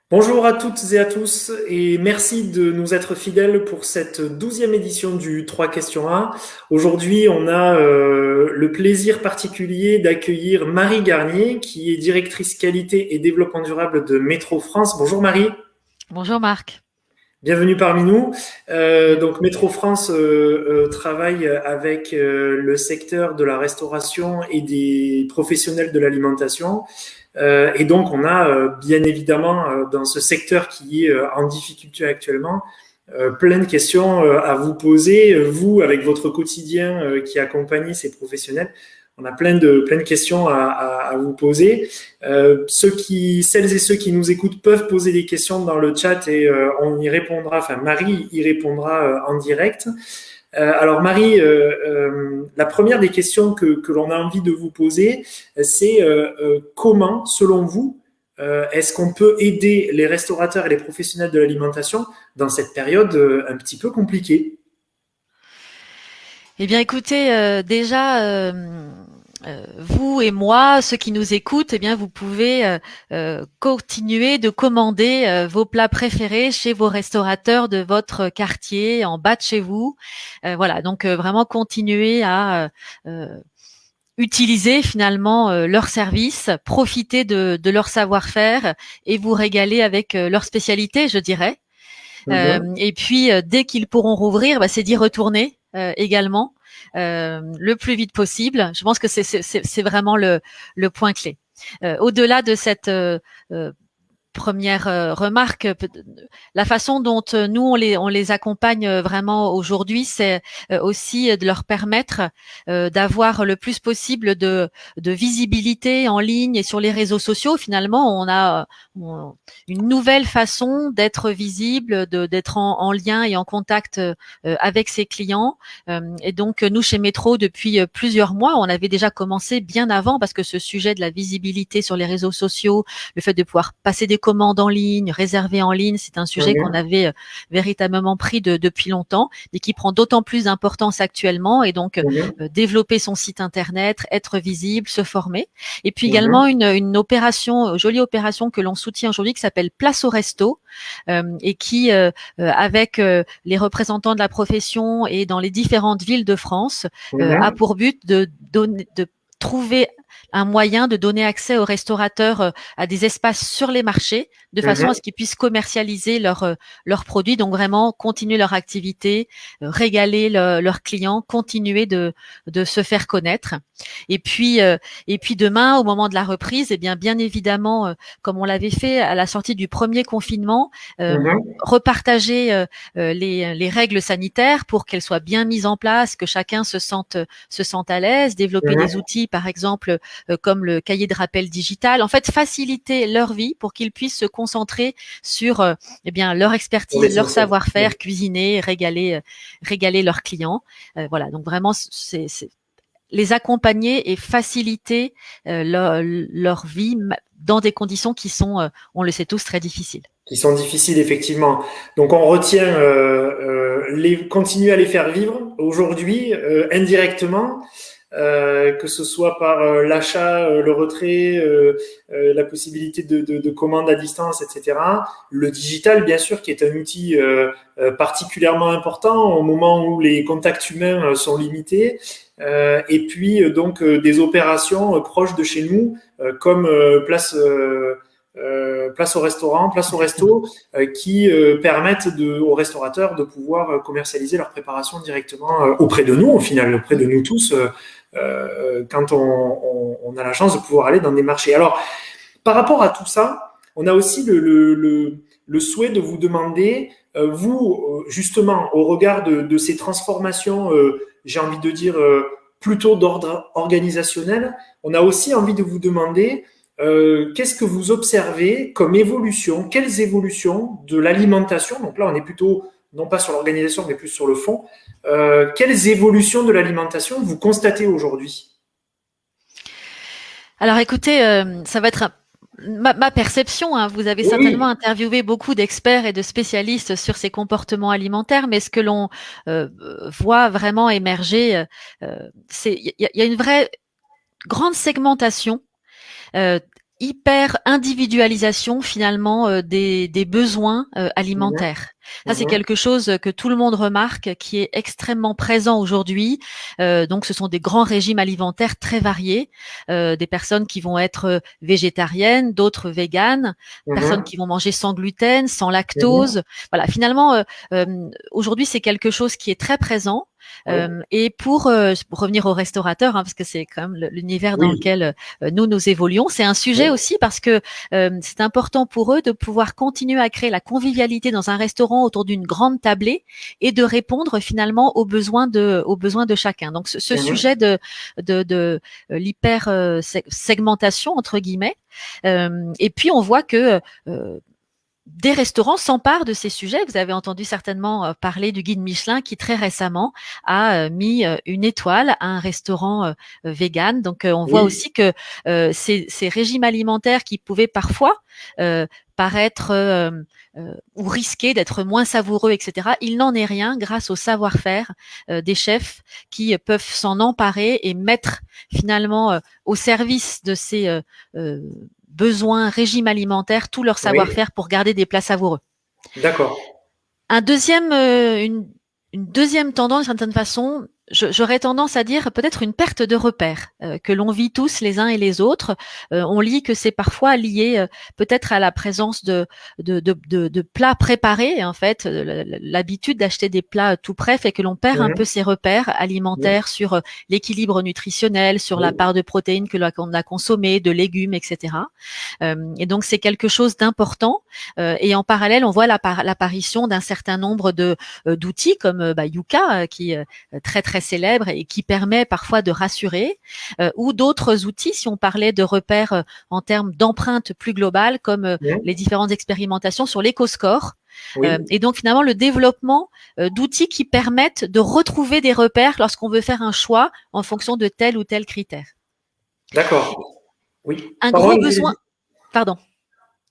Bonjour à toutes et à tous et merci de nous être fidèles pour cette 12e édition du 3 questions 1. Aujourd'hui, on a le plaisir particulier d'accueillir Marie Garnier qui est directrice qualité et développement durable de Métro France. Bonjour Marie. Bonjour Marc. Bienvenue parmi nous. Merci. Donc Métro France travaille avec le secteur de la restauration et des professionnels de l'alimentation. Et donc on a bien évidemment dans ce secteur qui est en difficulté actuellement plein de questions à vous poser. Vous, avec votre quotidien qui accompagne ces professionnels, on a plein de questions à vous poser. Celles et ceux qui nous écoutent peuvent poser des questions dans le chat et on y répondra. Enfin, Marie y répondra en direct. Alors Marie, la première des questions que l'on a envie de vous poser, c'est comment, selon vous, est-ce qu'on peut aider les restaurateurs et les professionnels de l'alimentation dans cette période un petit peu compliquée? Eh bien, écoutez, déjà, vous et moi, ceux qui nous écoutent, eh bien, vous pouvez continuer de commander vos plats préférés chez vos restaurateurs de votre quartier, en bas de chez vous. Voilà, donc vraiment continuer à utiliser finalement leur service, profiter de leur savoir-faire et vous régaler avec leur spécialité, je dirais. Mhm. Et puis, dès qu'ils pourront rouvrir, bah, c'est d'y retourner également le plus vite possible. Je pense que c'est vraiment le point clé. Au-delà de cette première remarque, la façon dont nous on les accompagne vraiment aujourd'hui, c'est aussi de leur permettre d'avoir le plus possible de visibilité en ligne et sur les réseaux sociaux. Finalement, on- une nouvelle façon d'être visible, d'être en lien et en contact avec ses clients. Et donc nous chez Métro, depuis plusieurs mois, on avait déjà commencé bien avant parce que ce sujet de la visibilité sur les réseaux sociaux, le fait de pouvoir passer des commandes en ligne, réserver en ligne, c'est un sujet qu'on Mhm. avait véritablement pris depuis longtemps et qui prend d'autant plus d'importance actuellement. Et donc, Mhm. développer son site internet, être visible, se former. Et puis également Mhm. une opération, jolie opération que l'on soutient aujourd'hui qui s'appelle Place au Resto et qui, avec les représentants de la profession et dans les différentes villes de France, a Mhm. pour but de trouver un moyen de donner accès aux restaurateurs à des espaces sur les marchés de façon à Mhm. ce qu'ils puissent commercialiser leurs produits, donc vraiment continuer leur activité, régaler leurs clients, continuer de se faire connaître. Et puis, et puis demain, au moment de la reprise, eh bien évidemment, comme on l'avait fait à la sortie du premier confinement, Mhm. repartager les règles sanitaires pour qu'elles soient bien mises en place, que chacun se sente à l'aise, développer des Mhm. outils, par exemple, comme le cahier de rappel digital. En fait, faciliter leur vie pour qu'ils puissent se concentrer sur eh bien leur Pour expertise, leur l'essentiel. savoir-faire, cuisiner, régaler leurs clients. Voilà, donc vraiment, c'est les accompagner et faciliter leur vie dans des conditions qui sont, on le sait tous, très difficiles. Qui sont difficiles effectivement. Donc on retient continuer à les faire vivre aujourd'hui indirectement, que ce soit par l'achat, le retrait, la possibilité de commande à distance, etc. Le digital, bien sûr, qui est un outil particulièrement important au moment où les contacts humains sont limités. Et puis donc des opérations proches de chez nous, comme place au restaurant, place au Exactement. resto, qui permettent aux restaurateurs de pouvoir commercialiser leur préparation directement auprès de nous, au final, auprès de Mm. nous tous, quand on a la chance de pouvoir aller dans des marchés. Alors, par rapport à tout ça, on a aussi le souhait de vous demander, vous, justement, au regard de ces transformations, j'ai envie de dire, plutôt d'ordre organisationnel, on a aussi envie de vous demander qu'est-ce que vous observez comme évolution, quelles évolutions de l'alimentation, donc là on est plutôt non pas sur l'organisation mais plus sur le fond, quelles évolutions de l'alimentation vous constatez aujourd'hui? Alors écoutez, ça va être ma perception, hein. Vous avez Oui, certainement oui. interviewé beaucoup d'experts et de spécialistes sur ces comportements alimentaires, mais ce que l'on voit vraiment émerger, il y a une vraie grande segmentation. hyper individualisation finalement des besoins Mhm. alimentaires. Ça, c'est Mhm. quelque chose que tout le monde remarque, qui est extrêmement présent aujourd'hui. Donc, ce sont des grands régimes alimentaires très variés, des personnes qui vont être végétariennes, d'autres véganes, personnes Mhm. qui vont manger sans gluten, sans Mhm. lactose. Voilà, finalement, aujourd'hui, c'est quelque chose qui est très présent. Oui. Et pour revenir aux restaurateurs, hein, parce que c'est quand même l'univers dans Oui. lequel nous évoluons, c'est un sujet Oui. aussi parce que c'est important pour eux de pouvoir continuer à créer la convivialité dans un restaurant autour d'une grande tablée et de répondre finalement aux besoins de chacun. Donc ce Mhm. sujet de l'hyper segmentation entre guillemets, et puis on voit que des restaurants s'emparent de ces sujets. Vous avez entendu certainement parler du guide Michelin qui très récemment a mis une étoile à un restaurant vegan. Donc on voit Oui. aussi que ces régimes alimentaires qui pouvaient parfois paraître ou risquer d'être moins savoureux, etc. Il n'en est rien grâce au savoir-faire des chefs qui peuvent s'en emparer et mettre finalement au service de ces besoins, régime alimentaire, tout leur Oui. savoir-faire pour garder des plats savoureux. D'accord. Un deuxième, une deuxième tendance, d'une certaine façon, j'aurais tendance à dire peut-être une perte de repères que l'on vit tous les uns et les autres. On lit que c'est parfois lié peut-être à la présence de plats préparés. En fait, l'habitude d'acheter des plats tout prêts fait que l'on perd un peu Mhm. ses repères Oui. alimentaires sur l'équilibre nutritionnel, sur la Oui. part de protéines que l'on a consommé, de légumes, etc. Et donc c'est quelque chose d'important. Et en parallèle, on voit l'apparition d'un certain nombre d'outils comme Yuka, qui est très très célèbre et qui permet parfois de rassurer, ou d'autres outils, si on parlait de repères en termes d'empreinte plus globale, comme les Mhm. différentes expérimentations sur l'éco-score. Oui. Et donc finalement le développement d'outils qui permettent de retrouver des repères lorsqu'on veut faire un choix en fonction de tel ou tel critère. D'accord. Oui. Un Pardon, gros allez-y, besoin, allez-y. pardon.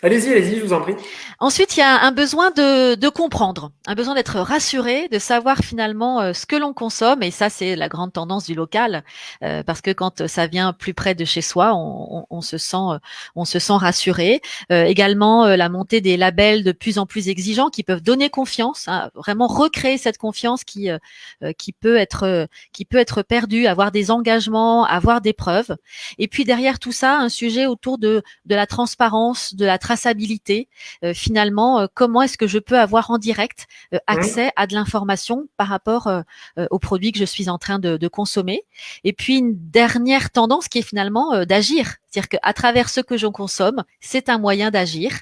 Allez-y, allez-y, je vous en prie. Ensuite, il y a un besoin de comprendre, un besoin d'être rassuré, de savoir finalement ce que l'on consomme. Et ça, c'est la grande tendance du local, parce que quand ça vient plus près de chez soi, on se sent rassuré. Également, la montée des labels de plus en plus exigeants qui peuvent donner confiance, hein, vraiment recréer cette confiance qui peut être perdue, avoir des engagements, avoir des preuves. Et puis derrière tout ça, un sujet autour de la transparence, de la traçabilité. Finalement, comment est-ce que je peux avoir en direct Mhm. accès à de l'information par rapport aux produits que je suis en train de consommer. Et puis une dernière tendance qui est finalement d'agir. C'est-à-dire qu'à travers ce que je consomme, c'est un moyen d'agir.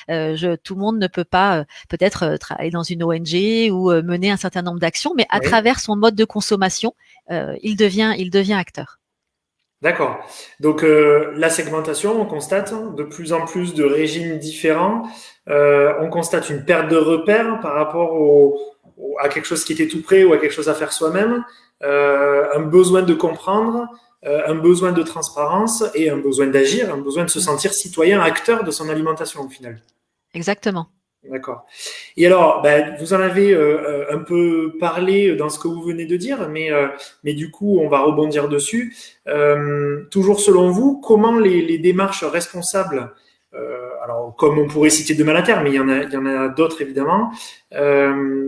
Tout le monde ne peut pas peut-être travailler dans une ONG ou mener un certain nombre d'actions, mais à Oui. travers son mode de consommation, il devient acteur. D'accord. Donc la segmentation, on constate de plus en plus de régimes différents. On constate une perte de repères par rapport à quelque chose qui était tout prêt ou à quelque chose à faire soi-même. Un besoin de comprendre, un besoin de transparence et un besoin d'agir, un besoin de se Mm. sentir citoyen, acteur de son alimentation au final. Exactement. D'accord. Et alors, ben, vous en avez un peu parlé dans ce que vous venez de dire, mais du coup, on va rebondir dessus. Toujours selon vous, comment les démarches responsables, alors comme on pourrait citer demain la Terre, mais il y en a d'autres évidemment,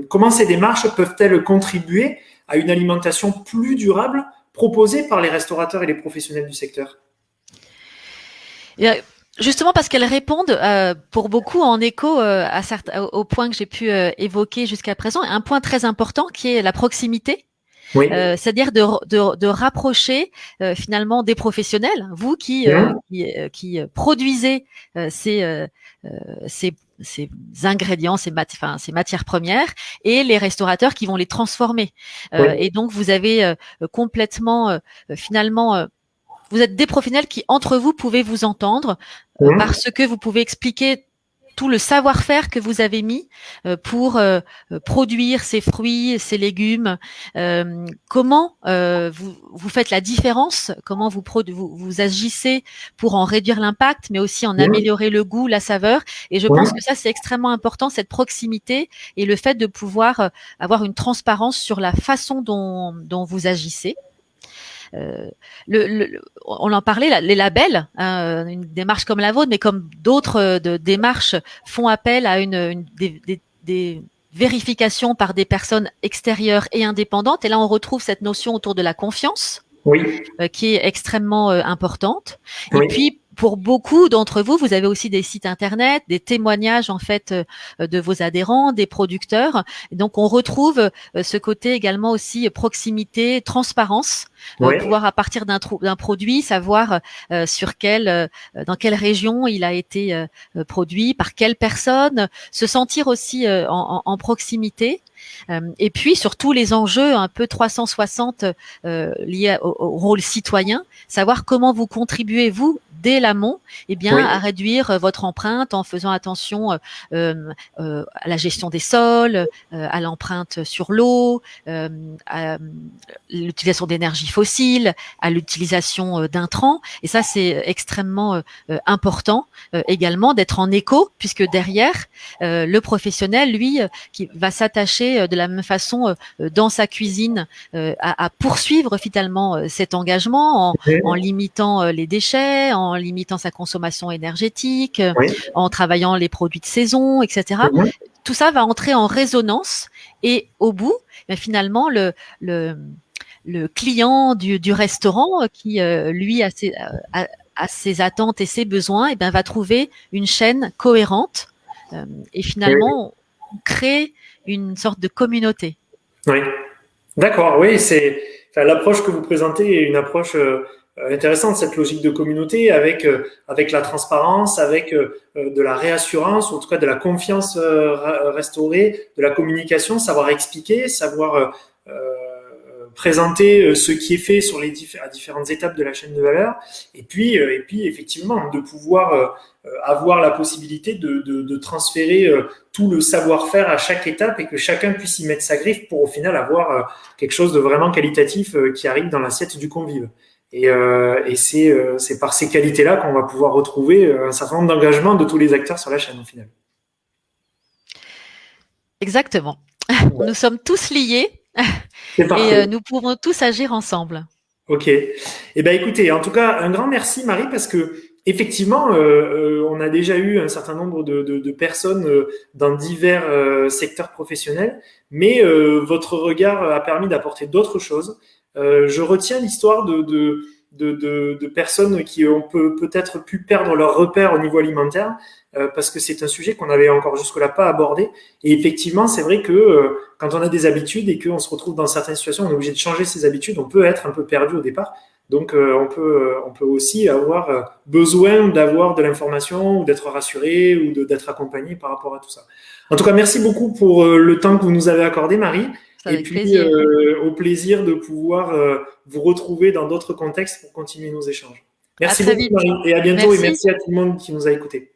comment ces démarches peuvent-elles contribuer à une alimentation plus durable proposée par les restaurateurs et les professionnels du secteur? Et, justement parce qu'elles répondent pour beaucoup en écho aux points que j'ai pu évoquer jusqu'à présent, un point très important qui est la proximité. Oui. C'est-à-dire de rapprocher finalement des professionnels, vous Mmh. qui produisez euh, ces, ces ingrédients, ces matières premières, et les restaurateurs qui vont les transformer. Oui. Et donc vous avez complètement finalement vous êtes des professionnels qui, entre vous, pouvez vous entendre Mmh. parce que vous pouvez expliquer tout le savoir-faire que vous avez mis pour produire ces fruits, ces légumes, comment vous faites la différence, comment vous agissez pour en réduire l'impact, mais aussi en Mmh. améliorer le goût, la saveur. Et je pense Mmh. que ça, c'est extrêmement important, cette proximité et le fait de pouvoir avoir une transparence sur la façon dont vous agissez. on en parlait, les labels, hein, une démarche comme la vôtre, mais comme d'autres démarches font appel à des vérifications par des personnes extérieures et indépendantes. Et là, on retrouve cette notion autour de la confiance, Oui, qui est extrêmement importante. Et oui, puis, pour beaucoup d'entre vous, vous avez aussi des sites internet, des témoignages en fait de vos adhérents, des producteurs. Et donc, on retrouve ce côté également aussi proximité, transparence, oui, pouvoir à partir d'un produit savoir dans quelle région il a été produit, par quelle personne, se sentir aussi en proximité. Et puis surtout les enjeux un peu 360 liés au rôle citoyen, savoir comment vous contribuez vous dès l'amont, eh bien oui, à réduire votre empreinte en faisant attention à la gestion des sols, à l'empreinte sur l'eau, à l'utilisation d'énergie fossile, à l'utilisation d'intrants. Et ça, c'est extrêmement important également d'être en éco, puisque derrière, le professionnel, lui, qui va s'attacher de la même façon dans sa cuisine à poursuivre finalement cet engagement en limitant les déchets, en limitant sa consommation énergétique, oui, en travaillant les produits de saison, etc. mhm, Tout ça va entrer en résonance et au bout, finalement, le client du restaurant qui, lui, a ses attentes et ses besoins, et ben, va trouver une chaîne cohérente et oui, finalement, on crée une sorte de communauté. oui. D'accord, oui, enfin, l'approche que vous présentez est une approche intéressante, cette logique de communauté avec la transparence, avec de la réassurance, ou en tout cas de la confiance restaurée, de la communication, savoir expliquer, savoir présenter ce qui est fait sur à différentes étapes de la chaîne de valeur, et puis effectivement de pouvoir avoir la possibilité de transférer tout le savoir-faire à chaque étape et que chacun puisse y mettre sa griffe pour au final avoir quelque chose de vraiment qualitatif qui arrive dans l'assiette du convive. Et c'est par ces qualités-là qu'on va pouvoir retrouver un certain nombre d'engagements de tous les acteurs sur la chaîne au final. Exactement. Nous sommes tous liés C'est et parfait. nous pouvons tous agir ensemble. Ok. Eh ben, écoutez, en tout cas, un grand merci, Marie, parce que effectivement, on a déjà eu un certain nombre de personnes dans divers secteurs professionnels, mais votre regard a permis d'apporter d'autres choses. Je retiens l'histoire de personnes qui ont peut-être pu perdre leur repère au niveau alimentaire, parce que c'est un sujet qu'on avait encore jusque-là pas abordé. Et effectivement, c'est vrai que quand on a des habitudes et qu'on se retrouve dans certaines situations, on est obligé de changer ses habitudes, on peut être un peu perdu au départ. Donc, on peut aussi avoir besoin d'avoir de l'information ou d'être rassuré ou d'être accompagné par rapport à tout ça. En tout cas, merci beaucoup pour le temps que vous nous avez accordé, Marie. C'est Et avec puis, plaisir. au plaisir de pouvoir vous retrouver dans d'autres contextes pour continuer nos échanges. À Merci très beaucoup, vite. Marie, et à bientôt. Et Merci. merci à tout le monde qui nous a écoutés.